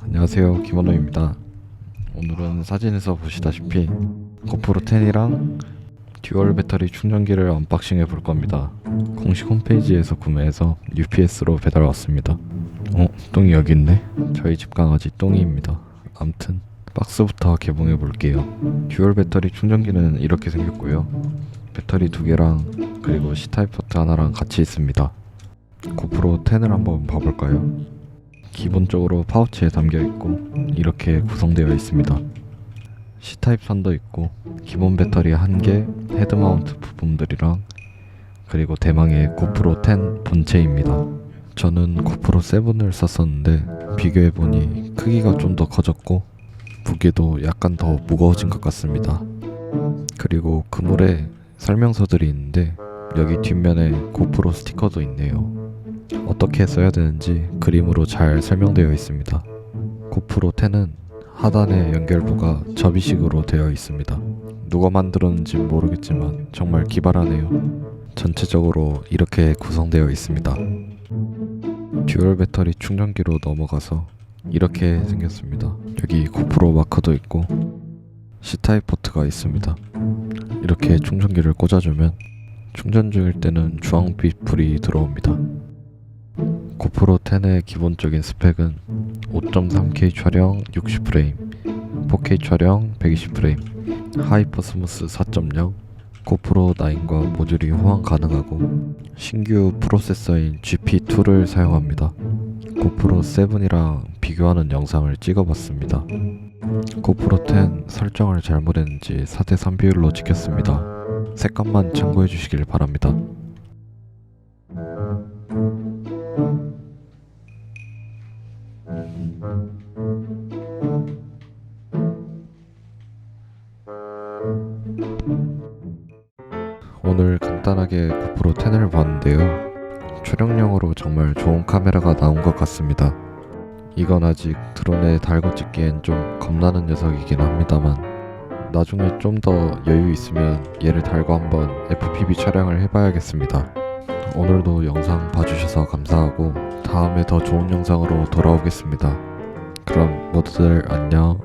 안녕하세요, 김원호입니다. 오늘은 사진에서 보시다시피 고프로 10이랑 듀얼 배터리 충전기를 언박싱 해볼 겁니다. 공식 홈페이지에서 구매해서 UPS로 배달 왔습니다. 똥이 여기 있네. 저희 집 강아지 똥이입니다. 암튼 박스부터 개봉해 볼게요. 듀얼 배터리 충전기는 이렇게 생겼고요. 배터리 2개랑 그리고 C타입 포트 하나랑 같이 있습니다. 고프로 10을 한번 봐볼까요? 기본적으로 파우치에 담겨있고 이렇게 구성되어 있습니다. C타입 선도 있고 기본 배터리 1개, 헤드마운트 부품들이랑 그리고 대망의 고프로 10 본체입니다. 저는 고프로 7을 썼었는데 비교해보니 크기가 좀 더 커졌고 무게도 약간 더 무거워진 것 같습니다. 그리고 그물에 설명서들이 있는데 여기 뒷면에 고프로 스티커도 있네요. 어떻게 써야 되는지 그림으로 잘 설명되어 있습니다. 고프로 10은 하단의 연결부가 접이식으로 되어 있습니다. 누가 만들었는지 모르겠지만 정말 기발하네요. 전체적으로 이렇게 구성되어 있습니다. 듀얼 배터리 충전기로 넘어가서 이렇게 생겼습니다. 여기 고프로 마커도 있고 C타입 포트가 있습니다. 이렇게 충전기를 꽂아주면 충전 중일 때는 주황빛 불이 들어옵니다. 고프로 10의 기본적인 스펙은 5.3K 촬영 60프레임, 4K 촬영 120프레임, 하이퍼스무스 4.0, 고프로 9과 모듈이 호환 가능하고 신규 프로세서인 GP2를 사용합니다. 고프로 7이랑 비교하는 영상을 찍어봤습니다. 고프로 10 설정을 잘못했는지 4:3 비율로 찍혔습니다. 색감만 참고해 주시길 바랍니다. 오늘 간단하게 고프로 10을 봤는데요. 촬영용으로 정말 좋은 카메라가 나온 것 같습니다. 이건 아직 드론에 달고 찍기엔 좀 겁나는 녀석이긴 합니다만 나중에 좀 더 여유 있으면 얘를 달고 한번 FPV 촬영을 해봐야겠습니다. 오늘도 영상 봐주셔서 감사하고 다음에 더 좋은 영상으로 돌아오겠습니다. 그럼 모두들 안녕.